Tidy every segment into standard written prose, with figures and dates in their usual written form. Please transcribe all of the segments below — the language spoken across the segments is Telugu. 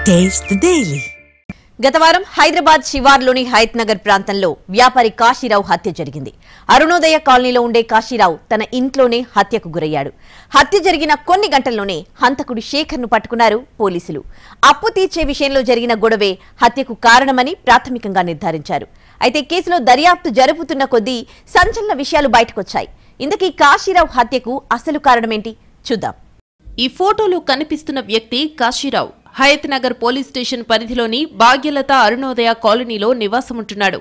Taste the Daily. గత వారం హైదరాబాద్ శివార్లోని హయత్ నగర్ ప్రాంతంలో వ్యాపారి కాశీరావు హత్య జరిగింది. అరుణోదయ కాలనీలో ఉండే కాశీరావు తన ఇంట్లోనే హత్యకు గురయ్యాడు. హత్య జరిగిన కొన్ని గంటల్లోనే హంతకుడి శేఖర్ను పట్టుకున్నారు పోలీసులు. అప్పు తీర్చే విషయంలో జరిగిన గొడవే హత్యకు కారణమని ప్రాథమికంగా నిర్ధారించారు. అయితే కేసులో దర్యాప్తు జరుపుతున్న కొద్దీ సంచలన విషయాలు బయటకొచ్చాయి. ఇందుకీ కాశీరావు హత్యకు అసలు కారణమేంటి చూద్దాం. ఈ ఫోటోలో కనిపిస్తున్న వ్యక్తి కాశీరావు హయత్ నగర్ పోలీస్ స్టేషన్ పరిధిలోని భాగ్యలత అరుణోదయ కాలనీలో నివాసముంటున్నాడు.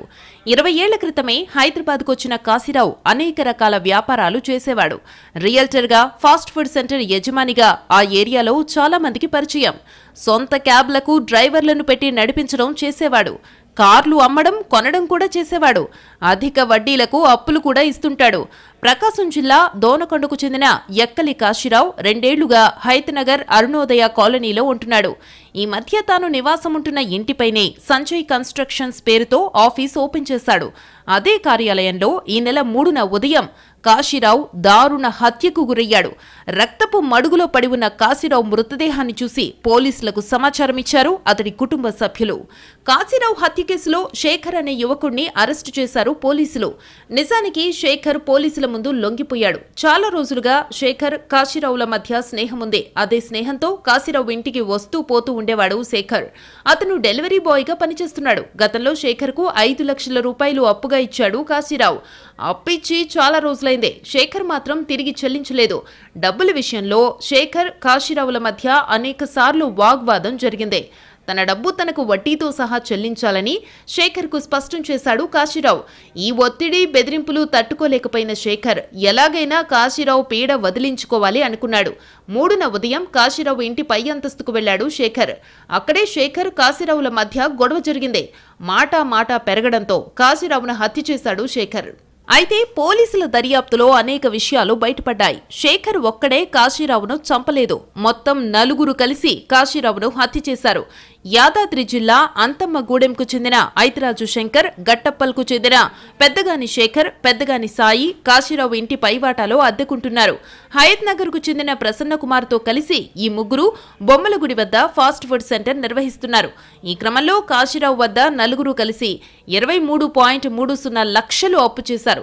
20 ఏళ్ల క్రితమే హైదరాబాద్కు వచ్చిన కాశీరావు అనేక రకాల వ్యాపారాలు చేసేవాడు. రియల్టర్గా, ఫాస్ట్ ఫుడ్ సెంటర్ యజమానిగా ఆ ఏరియాలో చాలా మందికి పరిచయం. సొంత క్యాబ్లకు డ్రైవర్లను పెట్టి నడిపించడం చేసేవాడు. కార్లు అమ్మడం, కొనడం కూడా చేసేవాడు. అధిక వడ్డీలకు అప్పులు కూడా ఇస్తుంటాడు. ప్రకాశం జిల్లా దోనకొండకు చెందిన ఎక్కలి కాశీరావు 2 ఏళ్లుగా హయత్ నగర్ అరుణోదయ కాలనీలో ఉంటున్నాడు. ఈ మధ్య తాను నివాసముంటున్న ఇంటిపైనే సంజయ్ కన్స్ట్రక్షన్స్ పేరుతో ఆఫీస్ ఓపెన్ చేశాడు. అదే కార్యాలయంలో ఈ నెల 3న ఉదయం కాశీరావు దారుణ హత్యకు గురయ్యాడు. రక్తపు మడుగులో పడి ఉన్న కాశీరావు మృతదేహాన్ని చూసి పోలీసులకు సమాచారం ఇచ్చారు అతడి కుటుంబ సభ్యులు. కాశీరావు హత్య కేసులో శేఖర్ అనే యువకుడిని అరెస్టు చేశారు పోలీసులు. నిజానికి శేఖర్ పోలీసుల ముందు లొంగిపోయాడు. చాలా రోజులుగా శేఖర్, కాశీరావుల మధ్య స్నేహముంది. అదే స్నేహంతో కాశీరావు ఇంటికి వస్తూ పోతూ ఉండేవాడు శేఖర్. అతను డెలివరీ బాయ్ గా పనిచేస్తున్నాడు. గతంలో శేఖర్ కు 5 లక్షల రూపాయలు అప్పుగా ఇచ్చాడు కాశీరావు. అప్పిచ్చి చాలా రోజులైందే. శేఖర్ మాత్రం తిరిగి చెల్లించలేదు. డబ్బుల విషయంలో శేఖర్, కాశీరావుల మధ్య అనేకసార్లు వాగ్వాదం జరిగింది. తన డబ్బు తనకు వడ్డీతో సహా చెల్లించాలని శేఖర్కు స్పష్టం చేశాడు కాశీరావు. ఈ ఒత్తిడి, బెదిరింపులు తట్టుకోలేకపోయిన శేఖర్ ఎలాగైనా కాశీరావు పీడ వదిలించుకోవాలి అనుకున్నాడు. 3న ఉదయం కాశీరావు ఇంటి పై అంతస్తుకు వెళ్లాడు శేఖర్. అక్కడే శేఖర్, కాశీరావుల మధ్య గొడవ జరిగింది. మాట పెరగడంతో కాశీరావును హత్య చేశాడు శేఖర్. అయితే పోలీసుల దర్యాప్తులో అనేక విషయాలు బయటపడ్డాయి. శేఖర్ ఒక్కడే కాశీరావును చంపలేదు. మొత్తం 4 కలిసి కాశీరావును హత్య చేశారు. యాదాద్రి జిల్లా అంతమ్మగూడెంకు చెందిన ఐతిరాజు శంకర్, గట్టప్పల్కు చెందిన పెద్దగాని శేఖర్, పెద్దగాని సాయి కాశీరావు ఇంటి పైవాటాలో అద్దెకుంటున్నారు. హయత్ నగర్కు చెందిన ప్రసన్న కుమార్తో కలిసి ఈ ముగ్గురు బొమ్మలగుడి వద్ద ఫాస్ట్ ఫుడ్ సెంటర్ నిర్వహిస్తున్నారు. ఈ క్రమంలో కాశీరావు వద్ద 4 కలిసి 23.30 లక్షలు అప్పు చేశారు.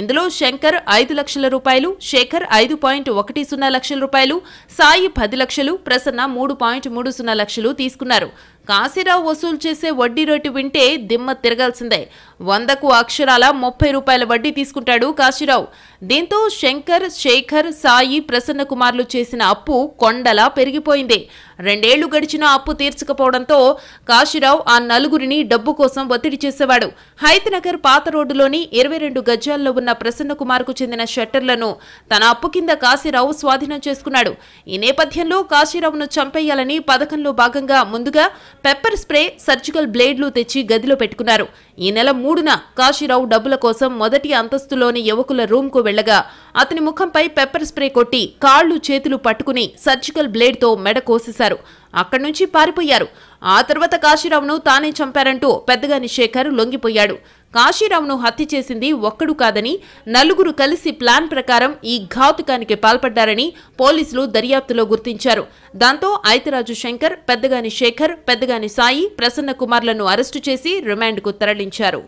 ఇందులో శంకర్ 5 లక్షల రూపాయలు, శేఖర్ 5.10 లక్షల రూపాయలు, సాయి 10 లక్షలు, ప్రసన్న 3.30 లక్షలు తీసుకున్నారు. కాశీరావు వసూలు చేసే వడ్డీ రేటు వింటే దిమ్మ తిరగాల్సిందే. 100కు అక్షరాల 30 రూపాయల వడ్డీ తీసుకుంటాడు కాశీరావు. దీంతో శంకర్, శేఖర్, సాయి, ప్రసన్న కుమార్లు చేసిన అప్పు కొండలా పెరిగిపోయింది. 2 ఏళ్లు గడిచినా అప్పు తీర్చకపోవడంతో కాశీరావు ఆ 4 డబ్బు కోసం ఒత్తిడి చేసేవాడు. హయత్ నగర్ పాత రోడ్డులోని 22 గజాల్లో ఉన్న ప్రసన్న కుమార్కు చెందిన షట్టర్లను తన అప్పు కింద కాశీరావు స్వాధీనం చేసుకున్నాడు. ఈ నేపథ్యంలో కాశీరావును చంపేయాలని పథకంలో భాగంగా ముందుగా పెప్పర్ స్ప్రే, సర్జికల్ బ్లేడ్లు తెచ్చి గదిలో పెట్టుకున్నారు. ఈ నెల 3న కాశీరావు డబ్బుల కోసం మొదటి అంతస్తులోని యువకుల రూమ్కు వెళ్లగా అతని ముఖంపై పెప్పర్ స్ప్రే కొట్టి కాళ్లు, చేతులు పట్టుకుని సర్జికల్ బ్లేడ్తో మెడ కోసేశారు. అక్కడి నుంచి పారిపోయారు. ఆ తర్వాత కాశీరావును తానే చంపారంటూ పెద్దగాని శేఖర్ లొంగిపోయాడు. కాశీరావును హత్య చేసింది ఒక్కడు కాదని 4 కలిసి ప్లాన్ ప్రకారం ఈ ఘాతుకానికి పాల్పడ్డారని పోలీసులు దర్యాప్తులో గుర్తించారు. దాంతో ఐతిరాజు శంకర్, పెద్దగాని శేఖర్, పెద్దగాని సాయి, ప్రసన్న కుమార్లను అరెస్టు చేసి రిమాండ్కు తరలించారు.